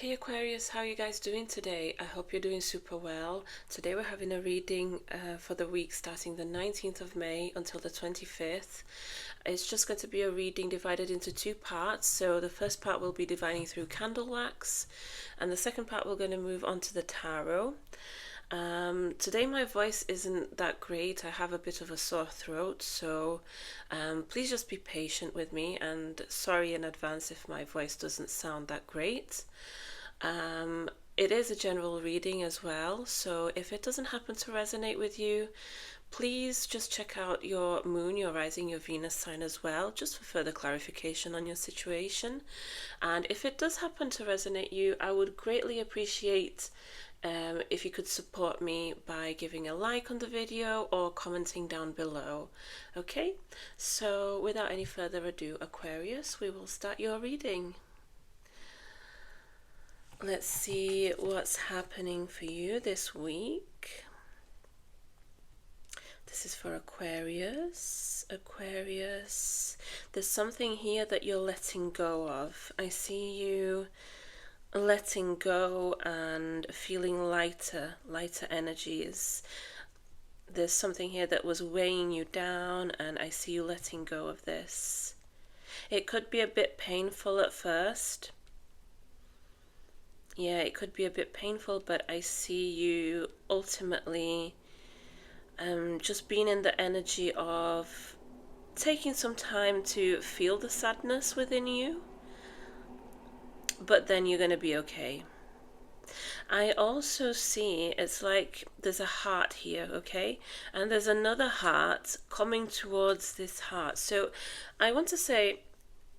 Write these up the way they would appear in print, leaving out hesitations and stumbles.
Hey Aquarius, how are you guys doing today? I hope you're doing super well. Today we're having a reading for the week starting the 19th of May until the 25th. It's just going to be a reading divided into two parts. So the first part will be dividing through candle wax, and the second part we're going to move on to the tarot. Today my voice isn't that great. I have a bit of a sore throat, so please just be patient with me, and sorry in advance if my voice doesn't sound that great. It is a general reading as well, so if it doesn't happen to resonate with you, please just check out your moon, your rising, your Venus sign as well, just for further clarification on your situation. And if it does happen to resonate you, I would greatly appreciate if you could support me by giving a like on the video or commenting down below. Okay, so without any further ado, Aquarius, we will start your reading. Let's see what's happening for you this week. This is for Aquarius. Aquarius, there's something here that you're letting go of. I see you letting go and feeling lighter energies. There's something here that was weighing you down, and I see you letting go of this. It could be a bit painful at first. Yeah, it could be a bit painful, but I see you ultimately just being in the energy of taking some time to feel the sadness within you, but then you're going to be okay. I also see it's like there's a heart here, okay? And there's another heart coming towards this heart. So I want to say,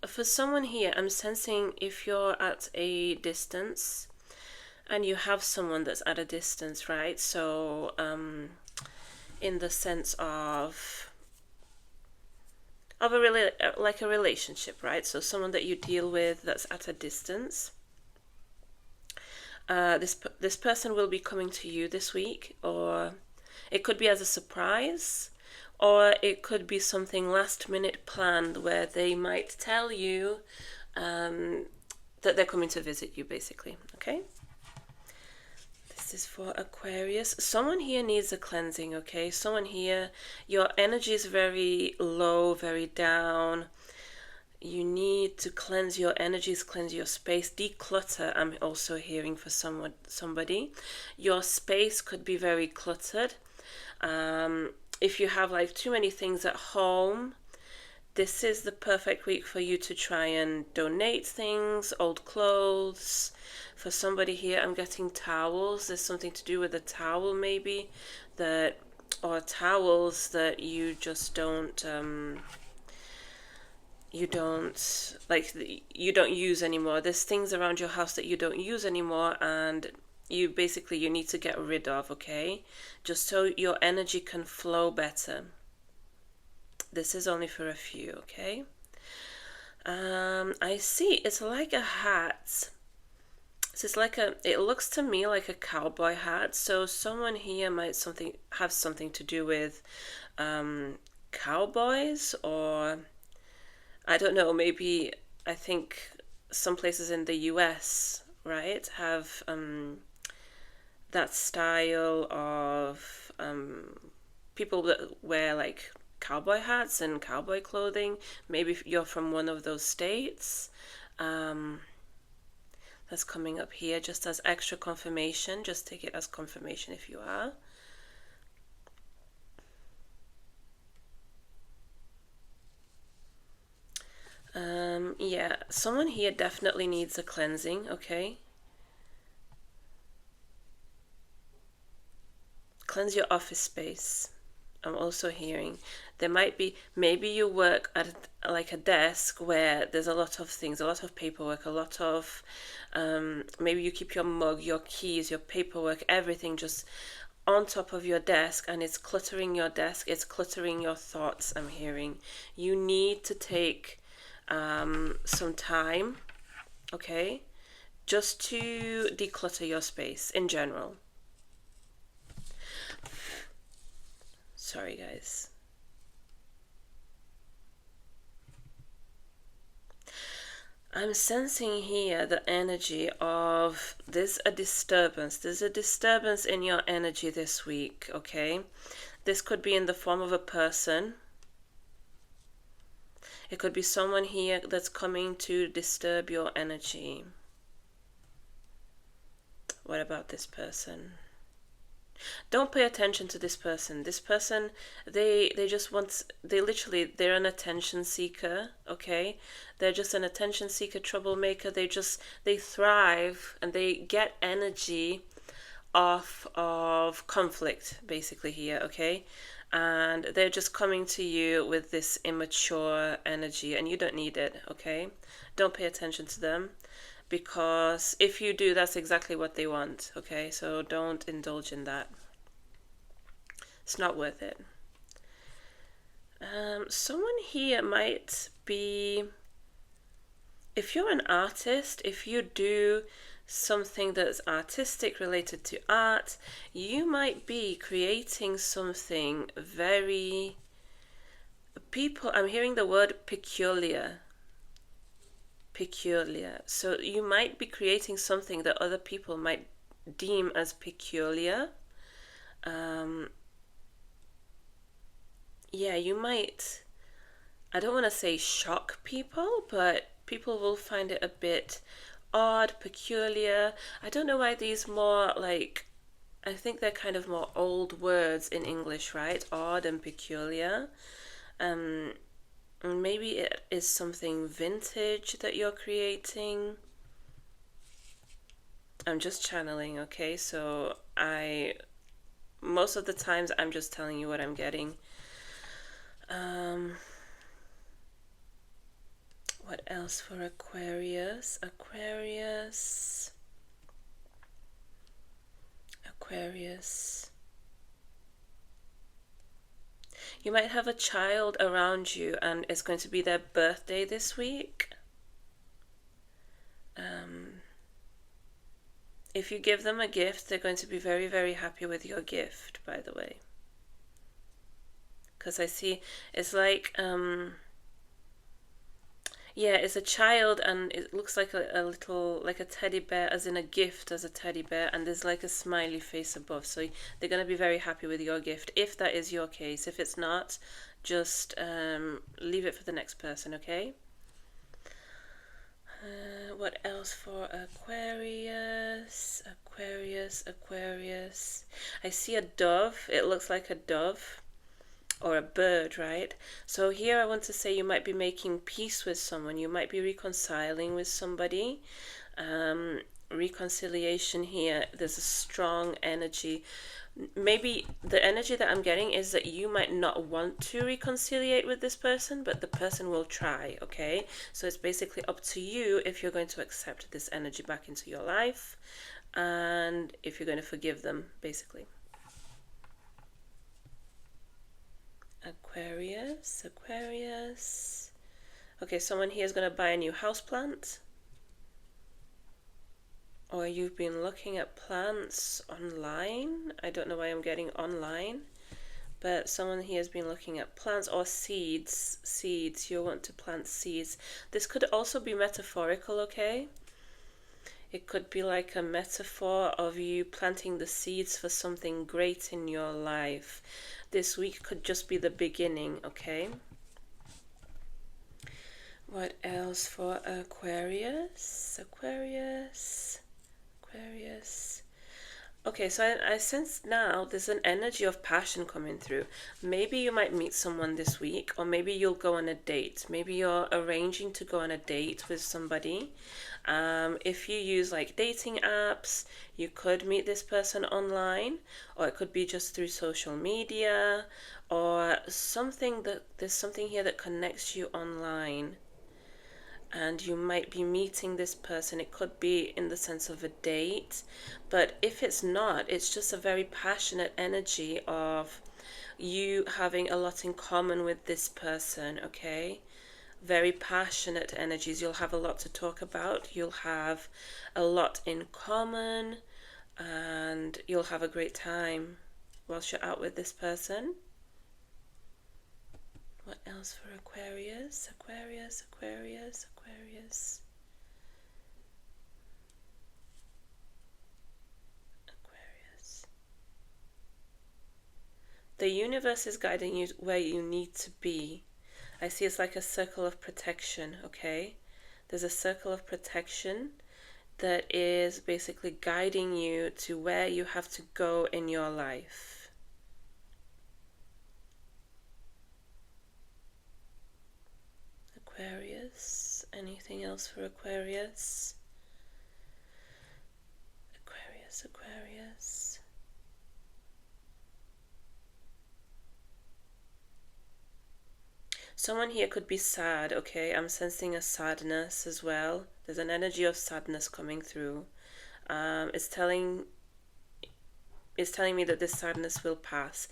for someone here, I'm sensing if you're at a distance and you have someone that's at a distance, right? So in the sense of like a relationship, right? So someone that you deal with that's at a distance. This person will be coming to you this week, or it could be as a surprise, or it could be something last minute planned where they might tell you that they're coming to visit you, basically. Okay. This is for Aquarius. Someone here needs a cleansing, okay? Someone here, your energy is very low, very down. You need to cleanse your energies, cleanse your space, declutter. I'm also hearing for somebody. Your space could be very cluttered. If you have like too many things at home, this is the perfect week for you to try and donate things, old clothes. For somebody here, I'm getting towels. There's something to do with a towel maybe, or towels that you just don't you don't use anymore. There's things around your house that you don't use anymore, and you need to get rid of, okay? Just so your energy can flow better. This is only for a few, okay? I see it's like a hat. So it looks to me like a cowboy hat. So someone here might have something to do with cowboys, or I don't know, maybe I think some places in the US, right, have that style of people that wear like cowboy hats and cowboy clothing. Maybe if you're from one of those states. That's coming up here just as extra confirmation. Just take it as confirmation if you are. Yeah, someone here definitely needs a cleansing, okay? Cleanse your office space. I'm also hearing there might be, maybe you work at like a desk where there's a lot of things, a lot of paperwork, a lot of maybe you keep your mug, your keys, your paperwork, everything just on top of your desk, and it's cluttering your desk, it's cluttering your thoughts. I'm hearing you need to take some time, okay, just to declutter your space in general. Sorry, guys. I'm sensing here the energy of there's a disturbance. There's a disturbance in your energy this week, okay? This could be in the form of a person. It could be someone here that's coming to disturb your energy. What about this person? Don't pay attention to this person. This person, they just want, they're an attention seeker, okay? They're just an attention seeker, troublemaker. They thrive and they get energy off of conflict, basically here, okay? And they're just coming to you with this immature energy, and you don't need it, okay? Don't pay attention to them, because if you do, that's exactly what they want, okay? So don't indulge in that. It's not worth it. Someone here might be, if you're an artist, if you do something that's artistic related to art, you might be creating something very, I'm hearing the word peculiar. So you might be creating something that other people might deem as peculiar. Yeah, you might, I don't want to say shock people, but people will find it a bit odd, peculiar. I don't know why these more like, I think they're kind of more old words in English, right? Odd and peculiar. Maybe it is something vintage that you're creating. I'm just channeling, okay? So most of the times I'm just telling you what I'm getting. What else for Aquarius? Aquarius. You might have a child around you and it's going to be their birthday this week. If you give them a gift, they're going to be very, very happy with your gift, by the way. Because I see it's like, yeah, it's a child and it looks like a little, like a teddy bear, as in a gift as a teddy bear, and there's like a smiley face above. So they're going to be very happy with your gift, if that is your case. If it's not, just leave it for the next person, okay? What else for Aquarius? Aquarius. I see a dove. It looks like a dove or a bird, right? So here I want to say you might be making peace with someone. You might be reconciling with somebody. Reconciliation here, there's a strong energy. Maybe the energy that I'm getting is that you might not want to reconciliate with this person, but the person will try, okay? So it's basically up to you if you're going to accept this energy back into your life and if you're going to forgive them, basically. Aquarius. Okay, someone here is going to buy a new houseplant. Or you've been looking at plants online. I don't know why I'm getting online. But someone here has been looking at plants or seeds. You want to plant seeds. This could also be metaphorical, okay? It could be like a metaphor of you planting the seeds for something great in your life. This week could just be the beginning, okay? What else for Aquarius? Okay, so I sense now there's an energy of passion coming through. Maybe you might meet someone this week, or maybe you'll go on a date. Maybe you're arranging to go on a date with somebody. If you use like dating apps, you could meet this person online, or it could be just through social media, or there's something here that connects you online. And you might be meeting this person. It could be in the sense of a date, but if it's not, it's just a very passionate energy of you having a lot in common with this person, okay? Very passionate energies. You'll have a lot to talk about. You'll have a lot in common, and you'll have a great time whilst you're out with this person. What else for Aquarius? The universe is guiding you where you need to be. I see it's like a circle of protection, okay? There's a circle of protection that is basically guiding you to where you have to go in your life. Aquarius, anything else for Aquarius? Aquarius. Someone here could be sad, okay? I'm sensing a sadness as well. There's an energy of sadness coming through. It's telling me that this sadness will pass,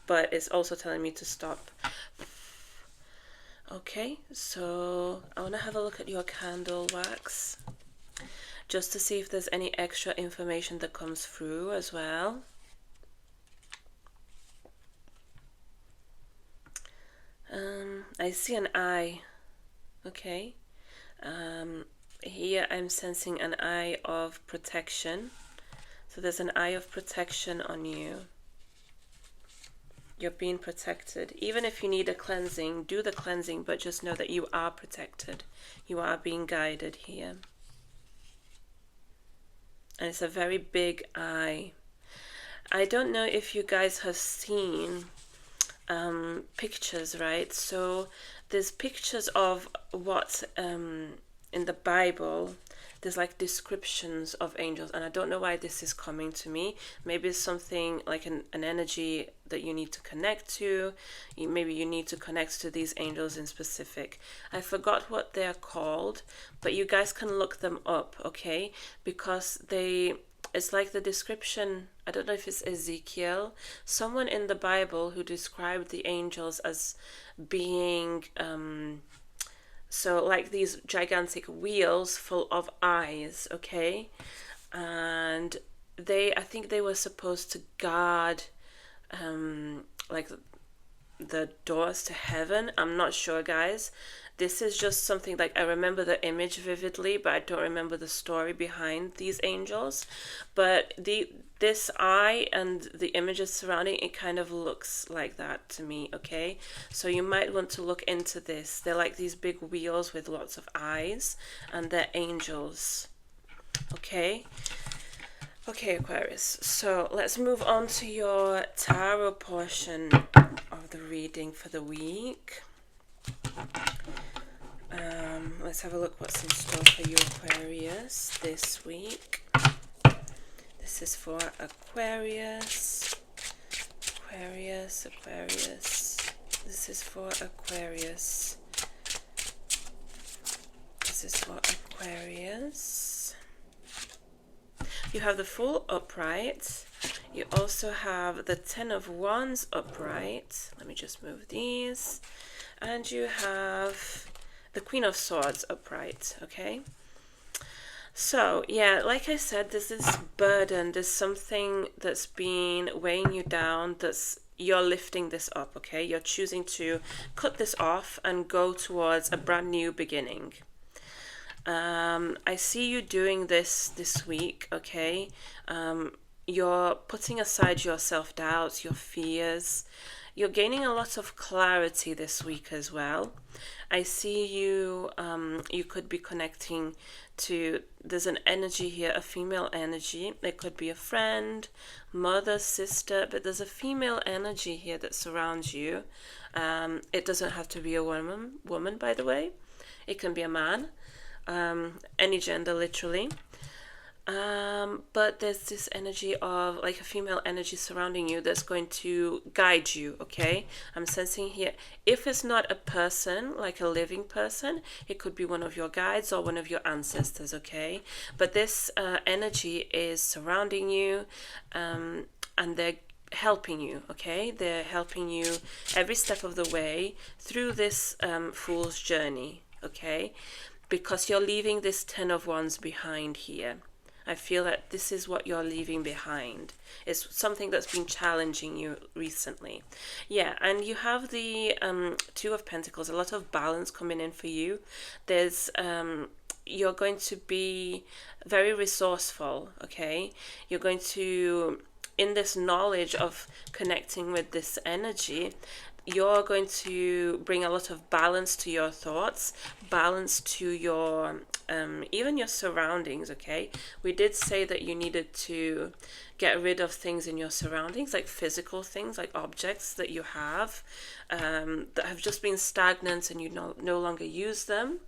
but it's also telling me to stop. Okay, so I want to have a look at your candle wax, just to see if there's any extra information that comes through as well. I see an eye, okay. Here I'm sensing an eye of protection. So there's an eye of protection on you. You're being protected. Even if you need a cleansing, do the cleansing, but just know that you are protected. You are being guided here. And it's a very big eye. I don't know if you guys have seen pictures, right? So there's pictures of what in the Bible, there's like descriptions of angels, and I don't know why this is coming to me. Maybe it's something like an energy that you need to connect to. Maybe you need to connect to these angels in specific. I forgot what they're called, but you guys can look them up, okay? Because it's like the description, I don't know if it's Ezekiel, someone in the Bible who described the angels as being so like these gigantic wheels full of eyes, okay? And I think they were supposed to guard like the doors to heaven. I'm not sure, guys. This is just something like I remember the image vividly, but I don't remember the story behind these angels. But this eye and the images surrounding it kind of looks like that to me, okay? So you might want to look into this. They're like these big wheels with lots of eyes, and they're angels, okay? Okay, Aquarius, so let's move on to your tarot portion of the reading for the week. Let's have a look what's in store for you, Aquarius, this week. This is for Aquarius. This is for Aquarius. This is for Aquarius. You have the Fool upright. You also have the Ten of Wands upright. Let me just move these. And you have the Queen of Swords upright, okay? So, yeah, like I said, there's this burden. There's something that's been weighing you down, you're lifting this up, okay? You're choosing to cut this off and go towards a brand new beginning. I see you doing this week, okay? You're putting aside your self-doubts, your fears. You're gaining a lot of clarity this week as well. I see you, you could be connecting to, there's an energy here, a female energy. It could be a friend, mother, sister, but there's a female energy here that surrounds you. It doesn't have to be a woman, by the way. It can be a man. Any gender, literally. But there's this energy of like a female energy surrounding you that's going to guide you, okay? I'm sensing here, if it's not a person, like a living person, it could be one of your guides or one of your ancestors, okay? But this energy is surrounding you, and they're helping you, okay? They're helping you every step of the way through this Fool's journey, okay? Because you're leaving this Ten of Wands behind here. I feel that this is what you're leaving behind. It's something that's been challenging you recently. Yeah, and you have the Two of Pentacles, a lot of balance coming in for you. There's you're going to be very resourceful, okay? You're going to in this knowledge of connecting with this energy, you're going to bring a lot of balance to your thoughts, balance to your even your surroundings. Okay, we did say that you needed to get rid of things in your surroundings, like physical things, like objects that you have that have just been stagnant and you no longer use them.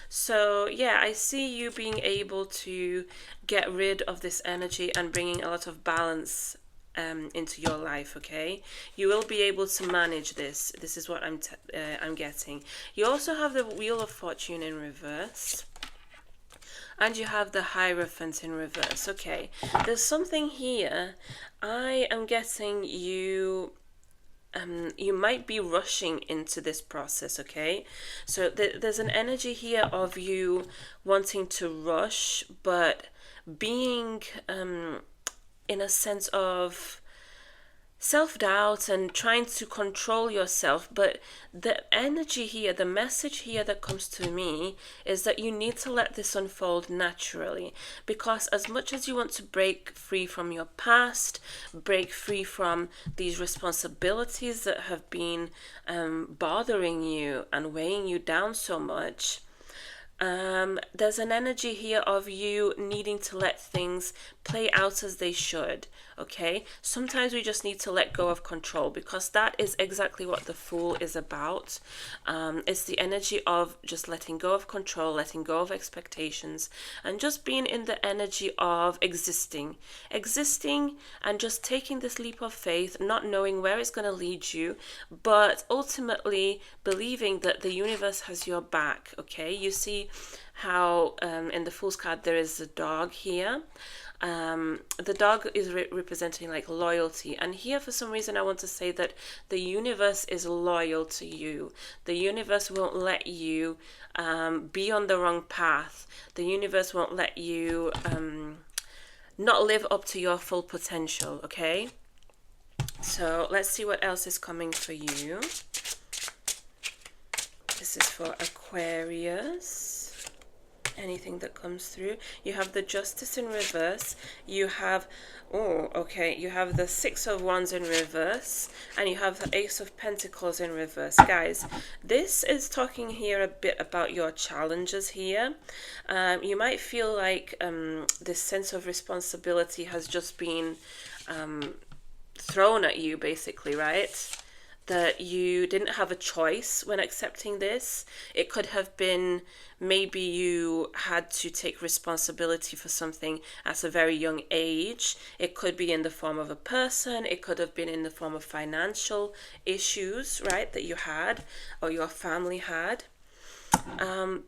So yeah, I see you being able to get rid of this energy and bringing a lot of balance into your life. Okay, you will be able to manage this. This is what I'm getting. You also have the Wheel of Fortune in reverse. And you have the Hierophant in reverse. Okay, there's something here. I am getting you. You might be rushing into this process, okay? So there's an energy here of you wanting to rush, but being in a sense of self-doubt and trying to control yourself. But the energy here, the message here that comes to me is that you need to let this unfold naturally, because as much as you want to break free from your past, break free from these responsibilities that have been bothering you and weighing you down so much, there's an energy here of you needing to let things play out as they should. Okay, sometimes we just need to let go of control, because that is exactly what the Fool is about. It's the energy of just letting go of control, letting go of expectations, and just being in the energy of existing and just taking this leap of faith, not knowing where it's going to lead you, but ultimately believing that the universe has your back. Okay, you see how in the Fool's card there is a dog here. The dog is representing like loyalty, and here for some reason I want to say that the universe is loyal to you. The universe won't let you be on the wrong path. The universe won't let you not live up to your full potential. Okay, so let's see what else is coming for you. This is for Aquarius. Anything that comes through. You have the Justice in reverse. You have, you have the Six of Wands in reverse, and you have the Ace of Pentacles in reverse. Guys, this is talking here a bit about your challenges here. You might feel like this sense of responsibility has just been thrown at you, basically, right? That you didn't have a choice when accepting this. It could have been maybe you had to take responsibility for something at a very young age. It could be in the form of a person. It could have been in the form of financial issues, right, that you had or your family had.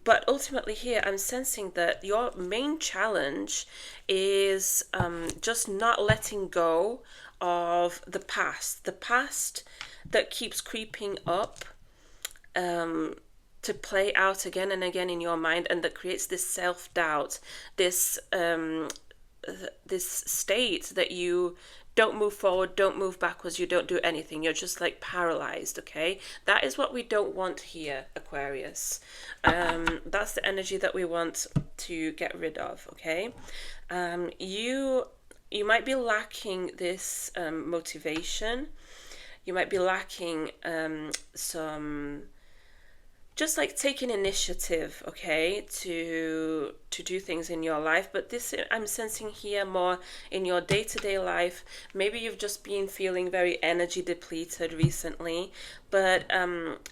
But ultimately here, I'm sensing that your main challenge is just not letting go of the past that keeps creeping up to play out again and again in your mind, and that creates this self-doubt, this state that you don't move forward, don't move backwards, you don't do anything, you're just like paralyzed. Okay, that is what we don't want here, Aquarius. That's the energy that we want to get rid of. Okay, you might be lacking this motivation. You might be lacking some, just like taking initiative, okay, to do things in your life. But this I'm sensing here more in your day-to-day life. Maybe you've just been feeling very energy depleted recently. But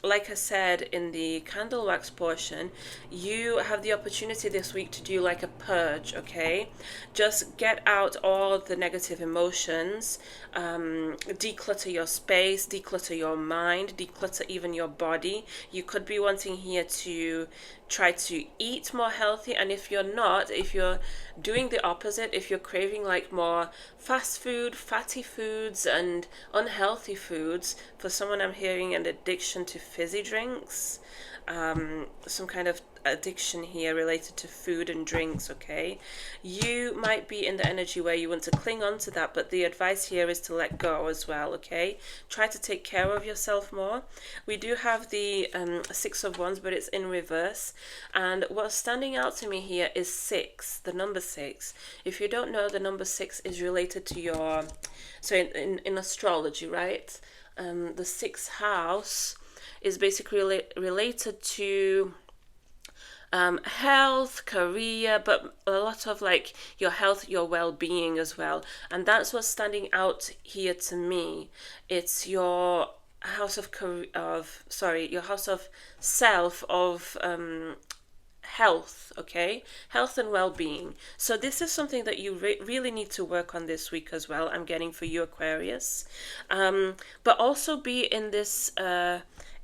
like I said in the candle wax portion, you have the opportunity this week to do like a purge, okay? Just get out all the negative emotions, declutter your space, declutter your mind, declutter even your body. You could be wanting here to try to eat more healthy, and if you're not, if you're doing the opposite, if you're craving like more fast food, fatty foods and unhealthy foods, for someone I'm hearing an addiction to fizzy drinks, some kind of addiction here related to food and drinks, okay? You might be in the energy where you want to cling on to that, but the advice here is to let go as well, okay? Try to take care of yourself more. We do have the Six of Wands, but it's in reverse. And what's standing out to me here is 6, the number 6. If you don't know, the number 6 is related to your, so in astrology, right? The 6th house is basically related to health, career, but a lot of like your health, your well-being as well. And that's what's standing out here to me. It's your house of your house of self, of health, okay? Health and well-being. So this is something that you really need to work on this week as well. I'm getting for you, Aquarius. But also be in this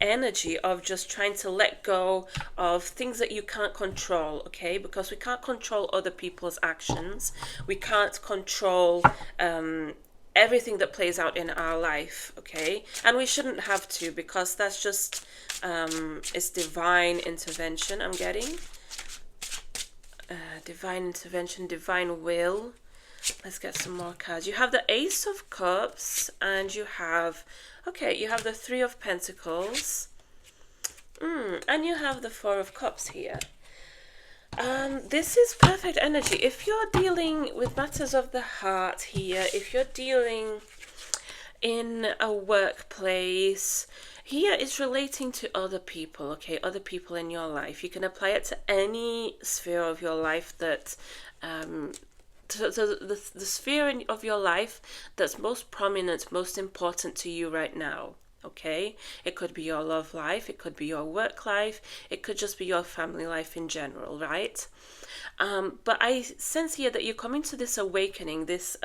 energy of just trying to let go of things that you can't control, okay? Because we can't control other people's actions. We can't control everything that plays out in our life, okay? And we shouldn't have to, because that's just it's divine intervention I'm getting. Divine intervention, divine will. Let's get some more cards. You have the Ace of Cups, and you have, okay, you have the Three of Pentacles, and you have the Four of Cups here. This is perfect energy. If you're dealing with matters of the heart here, if you're dealing in a workplace, here is relating to other people, okay? Other people in your life. You can apply it to any sphere of your life that, the sphere of your life that's most prominent, most important to you right now, okay? It could be your love life, it could be your work life, it could just be your family life in general, right? But I sense here that you're coming to this awakening, this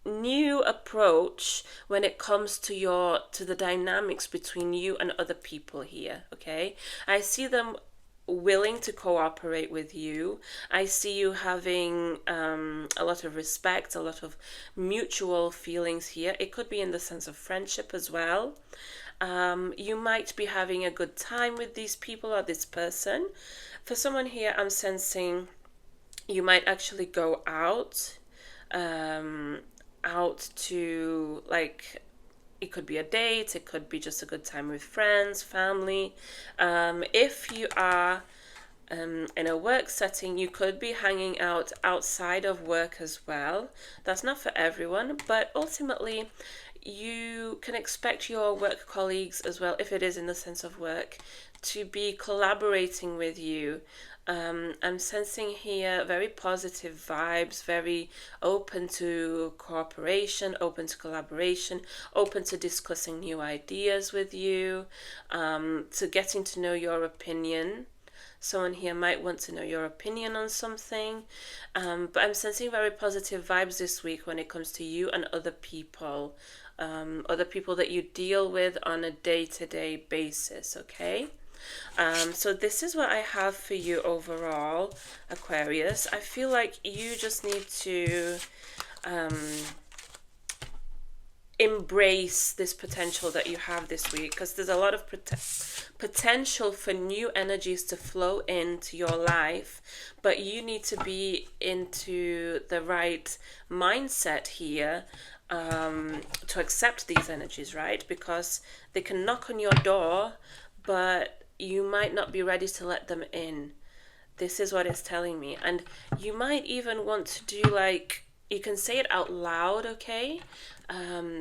new approach when it comes to the dynamics between you and other people here, okay? I see them willing to cooperate with you. I see you having a lot of respect, a lot of mutual feelings here. It could be in the sense of friendship as well. You might be having a good time with these people or this person. For someone here, I'm sensing you might actually go out to, like, it could be a date, it could be just a good time with friends, family. If you are in a work setting, you could be hanging out outside of work as well. That's not for everyone, but ultimately you can expect your work colleagues as well, if it is in the sense of work, to be collaborating with you. I'm sensing here very positive vibes, very open to cooperation, open to collaboration, open to discussing new ideas with you, to getting to know your opinion. Someone here might want to know your opinion on something, but I'm sensing very positive vibes this week when it comes to you and other people that you deal with on a day-to-day basis, okay? So this is what I have for you overall, Aquarius. I feel like you just need to embrace this potential that you have this week, because there's a lot of potential for new energies to flow into your life, but you need to be into the right mindset here to accept these energies, right? Because they can knock on your door, but you might not be ready to let them in. This is what it's telling me. And you might even want to do, like, you can say it out loud, okay?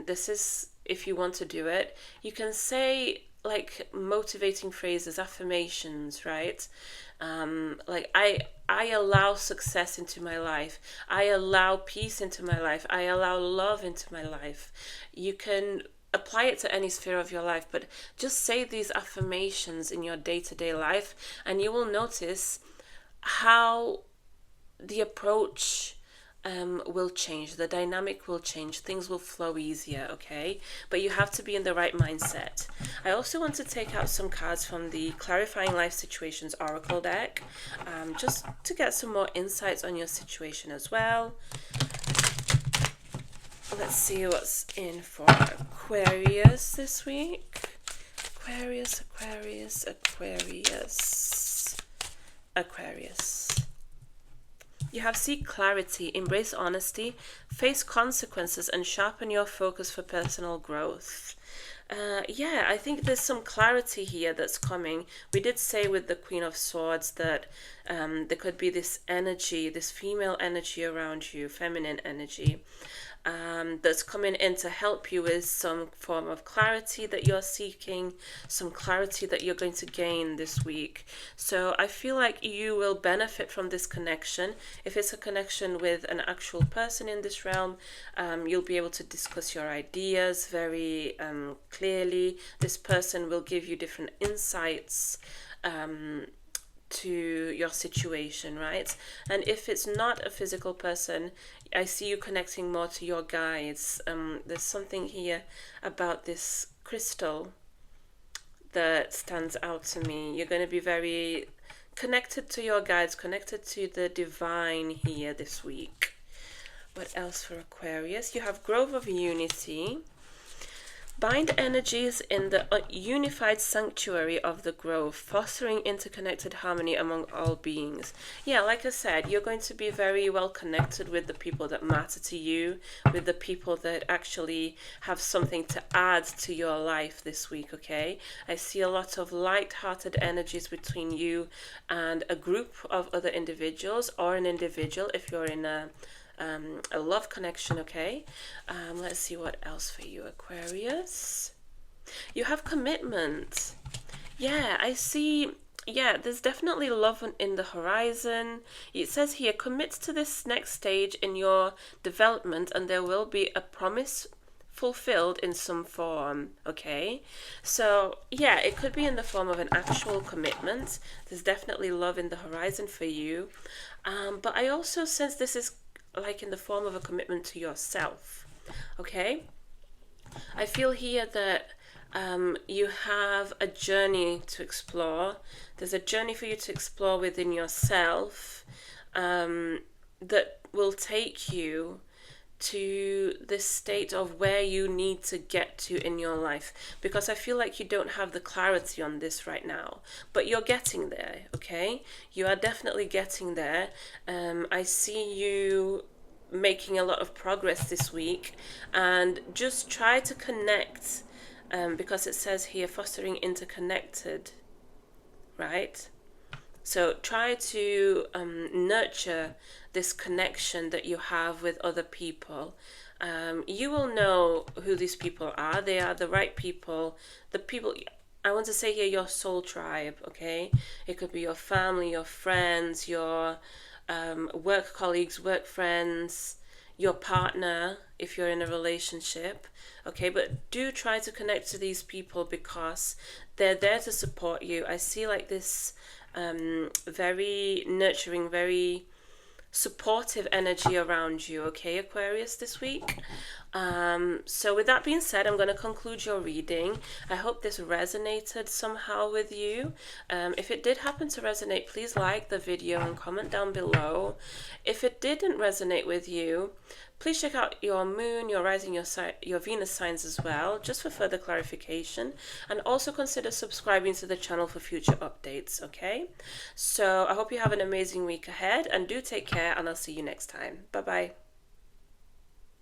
This is, if you want to do it, you can say, like, motivating phrases, affirmations, right? Like, I allow success into my life. I allow peace into my life. I allow love into my life. You can apply it to any sphere of your life, but just say these affirmations in your day-to-day life, and you will notice how the approach will change, the dynamic will change, things will flow easier, okay? But you have to be in the right mindset. I also want to take out some cards from the Clarifying Life Situations Oracle deck, just to get some more insights on your situation as well. Let's see what's in for Aquarius this week. Aquarius, Aquarius, Aquarius, Aquarius. You have seek clarity, embrace honesty, face consequences, and sharpen your focus for personal growth. Yeah, I think there's some clarity here that's coming. We did say with the Queen of Swords that there could be this energy, this female energy around you, feminine energy, that's coming in to help you with some form of clarity that you're seeking, some clarity that you're going to gain this week. So I feel like you will benefit from this connection. If it's a connection with an actual person in this realm, you'll be able to discuss your ideas very clearly. This person will give you different insights to your situation, right? And if it's not a physical person, I see you connecting more to your guides. There's something here about this crystal that stands out to me. You're going to be very connected to your guides, connected to the divine here this week. What else for Aquarius? You have Grove of Unity. Bind energies in the unified sanctuary of the grove, fostering interconnected harmony among all beings. Yeah, like I said, you're going to be very well connected with the people that matter to you, with the people that actually have something to add to your life this week, okay? I see a lot of light-hearted energies between you and a group of other individuals, or an individual if you're in a love connection, okay? Let's see what else for you, Aquarius. You have commitment. Yeah, I see. Yeah, there's definitely love in the horizon. It says here, commit to this next stage in your development and there will be a promise fulfilled in some form, okay? So yeah, it could be in the form of an actual commitment. There's definitely love in the horizon for you, but I also sense this is like in the form of a commitment to yourself, okay? I feel here that you have a journey to explore. There's a journey for you to explore within yourself that will take you to this state of where you need to get to in your life, because I feel like you don't have the clarity on this right now, but you're getting there, okay? You are definitely getting there. I see you making a lot of progress this week, and just try to connect, because it says here fostering interconnected, right? So try to nurture this connection that you have with other people. You will know who these people are. They are the right people. The people, I want to say here, your soul tribe, okay? It could be your family, your friends, your work colleagues, work friends, your partner, if you're in a relationship, okay? But do try to connect to these people because they're there to support you. I see like this very nurturing, very supportive energy around you, okay, Aquarius, this week. So with that being said, I'm going to conclude your reading. I hope this resonated somehow with you. If it did happen to resonate, please like the video and comment down below. If it didn't resonate with you, please check out your moon, your rising, your Venus signs as well, just for further clarification. And also consider subscribing to the channel for future updates, okay? So I hope you have an amazing week ahead, and do take care, and I'll see you next time. Bye-bye.